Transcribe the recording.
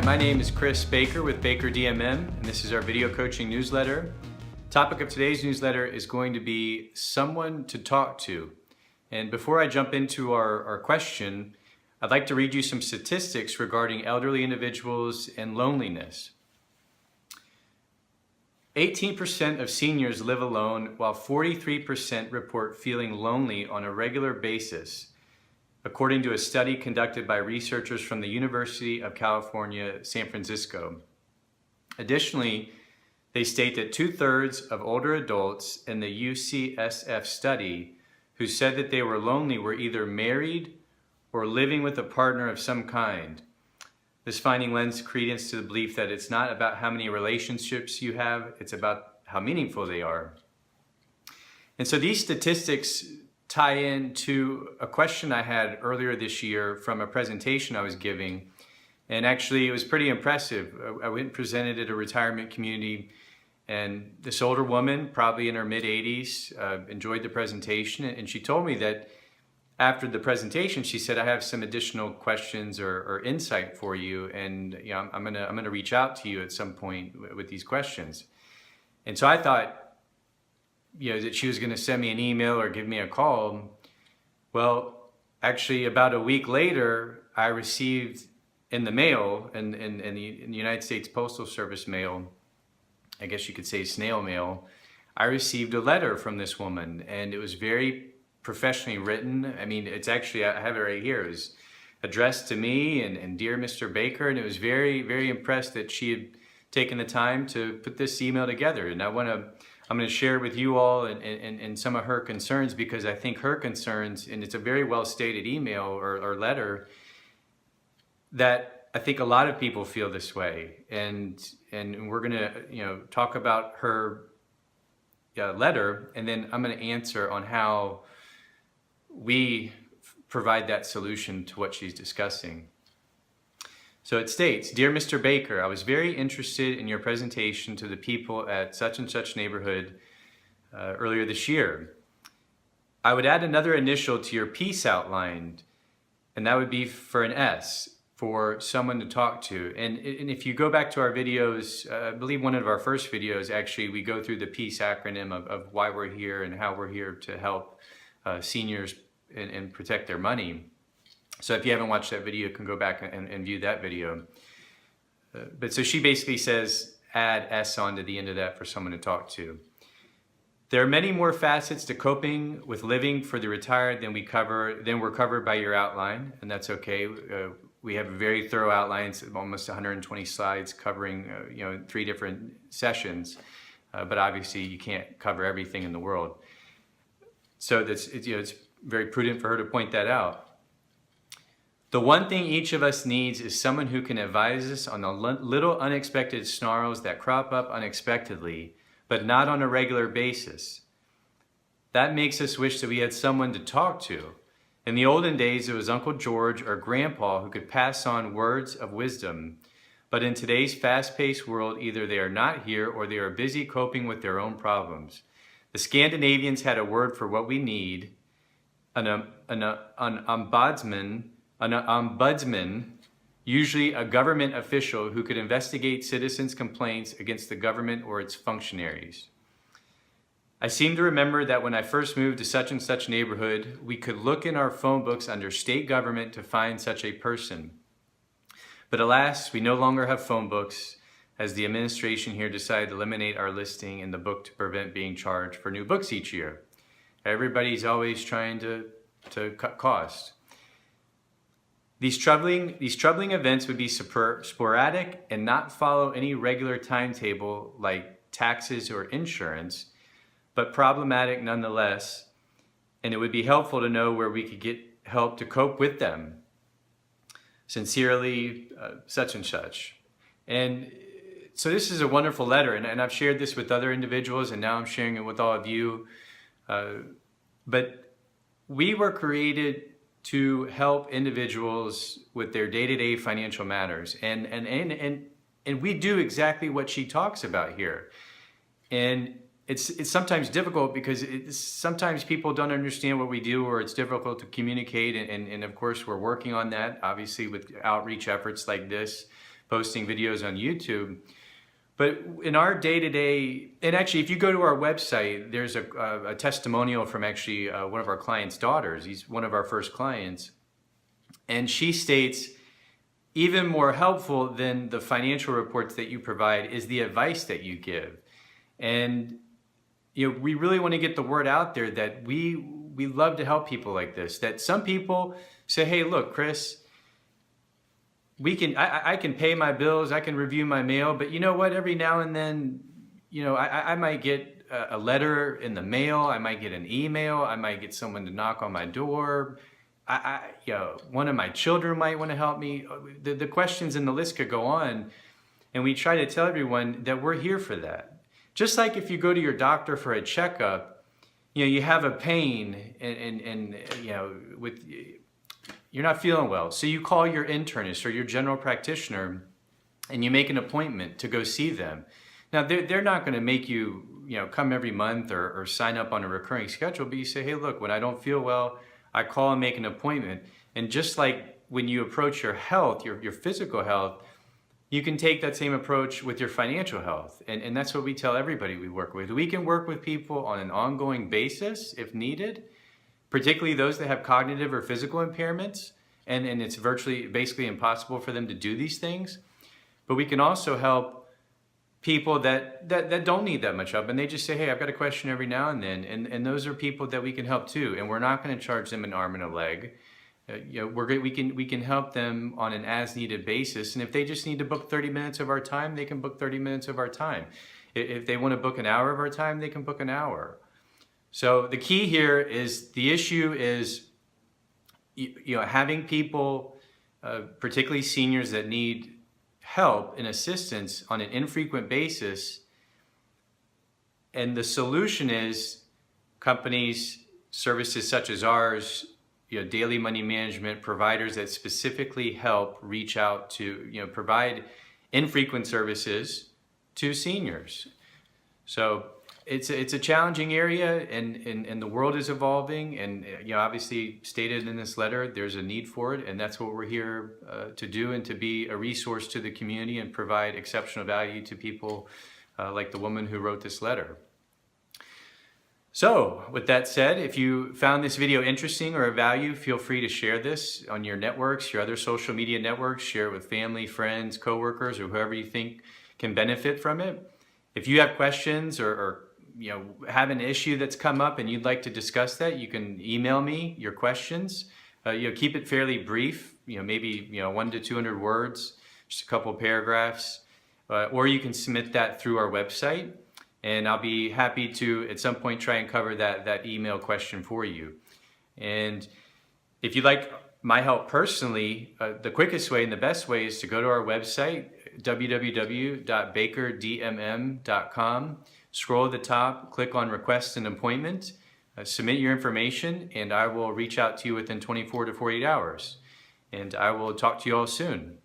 my name is Chris Baker with Baker DMM, and this is our video coaching newsletter. Topic of today's newsletter is going to be someone to talk to. And before I jump into our question, I'd like to read you some statistics regarding elderly individuals and loneliness. 18% of seniors live alone, while 43% report feeling lonely on a regular basis, according to a study conducted by researchers from the University of California, San Francisco. Additionally, they state that 2/3 of older adults in the UCSF study who said that they were lonely were either married or living with a partner of some kind. This finding lends credence to the belief that it's not about how many relationships you have, it's about how meaningful they are. And so these statistics tie into a question I had earlier this year from a presentation I was giving. And actually it was pretty impressive. I went and presented at a retirement community, and this older woman, probably in her mid-80s, enjoyed the presentation. And she told me that after the presentation, she said, I have some additional questions or insight for you, and I'm gonna reach out to you at some point with these questions. And so I thought, that she was gonna send me an email or give me a call. Well, actually about a week later, I received in the mail, in the United States Postal Service mail, I guess you could say snail mail, I received a letter from this woman, and it was very professionally written. I mean, it's actually, I have it right here. It was addressed to me and Dear Mr. Baker, and it was very, very impressed that she had taken the time to put this email together. And I'm gonna share with you all and some of her concerns, because I think her concerns, and it's a very well stated email or letter, that I think a lot of people feel this way. And we're gonna talk about her letter, and then I'm gonna answer on how we provide that solution to what she's discussing. So it states, Dear Mr. Baker, I was very interested in your presentation to the people at such and such neighborhood earlier this year. I would add another initial to your piece outlined, and that would be for an S, for someone to talk to. And if you go back to our videos, I believe one of our first videos, actually, we go through the PEACE acronym of why we're here and how we're here to help seniors and protect their money. So if you haven't watched that video, you can go back and view that video. But so she basically says, add S onto the end of that for someone to talk to. There are many more facets to coping with living for the retired than were covered by your outline, and that's okay. We have very thorough outlines, almost 120 slides covering 3 different sessions, but obviously you can't cover everything in the world. So it's very prudent for her to point that out. The one thing each of us needs is someone who can advise us on the little unexpected snarls that crop up unexpectedly, but not on a regular basis. That makes us wish that we had someone to talk to. In the olden days, it was Uncle George or Grandpa who could pass on words of wisdom. But in today's fast-paced world, either they are not here or they are busy coping with their own problems. The Scandinavians had a word for what we need, an ombudsman, usually a government official who could investigate citizens' complaints against the government or its functionaries. I seem to remember that when I first moved to such and such neighborhood, we could look in our phone books under state government to find such a person. But alas, we no longer have phone books, as the administration here decided to eliminate our listing in the book to prevent being charged for new books each year. Everybody's always trying to cut costs. These troubling events would be sporadic and not follow any regular timetable like taxes or insurance, but problematic nonetheless, and it would be helpful to know where we could get help to cope with them. Sincerely, such and such. And so this is a wonderful letter, and I've shared this with other individuals, and now I'm sharing it with all of you. But we were created to help individuals with their day-to-day financial matters, and we do exactly what she talks about here. And it's sometimes difficult because sometimes people don't understand what we do, or it's difficult to communicate, and of course we're working on that, obviously, with outreach efforts like this. posting videos on YouTube. But in our day-to-day, and actually if you go to our website, there's a testimonial from actually one of our clients' daughters. He's one of our first clients. And she states, even more helpful than the financial reports that you provide is the advice that you give. And we really want to get the word out there that we love to help people like this. That some people say, hey, look, Chris, I can pay my bills, I can review my mail, but you know what? Every now and then, I might get a letter in the mail, I might get an email, I might get someone to knock on my door. One of my children might want to help me. The questions and the list could go on, and we try to tell everyone that we're here for that. Just like if you go to your doctor for a checkup, you have a pain and you're not feeling well. So you call your internist or your general practitioner and you make an appointment to go see them. Now, they're not going to make you, come every month or sign up on a recurring schedule, but you say, hey, look, when I don't feel well, I call and make an appointment. And just like when you approach your health, your physical health, you can take that same approach with your financial health. And that's what we tell everybody we work with. We can work with people on an ongoing basis if needed, particularly those that have cognitive or physical impairments, and it's basically impossible for them to do these things. But we can also help people that don't need that much help, and they just say, hey, I've got a question every now and then, and those are people that we can help too, and we're not going to charge them an arm and a leg. We can help them on an as-needed basis, and if they just need to book 30 minutes of our time, they can book 30 minutes of our time. If they want to book an hour of our time, they can book an hour. So the key here is the issue is, having people, particularly seniors that need help and assistance on an infrequent basis. And the solution is companies, services such as ours, daily money management providers that specifically help reach out to, provide infrequent services to seniors. So it's a challenging area, and the world is evolving, and obviously stated in this letter, there's a need for it, and that's what we're here to do, and to be a resource to the community and provide exceptional value to people like the woman who wrote this letter. So with that said, if you found this video interesting or of value, feel free to share this on your networks, your other social media networks, share it with family, friends, coworkers, or whoever you think can benefit from it. If you have questions or have an issue that's come up and you'd like to discuss that, you can email me your questions. Keep it fairly brief, maybe 100 to 200 words, just a couple paragraphs, or you can submit that through our website, and I'll be happy to at some point try and cover that email question for you. And if you'd like my help personally, the quickest way and the best way is to go to our website, www.bakerdmm.com. Scroll at the top, click on Request an Appointment, submit your information, and I will reach out to you within 24 to 48 hours. And I will talk to you all soon.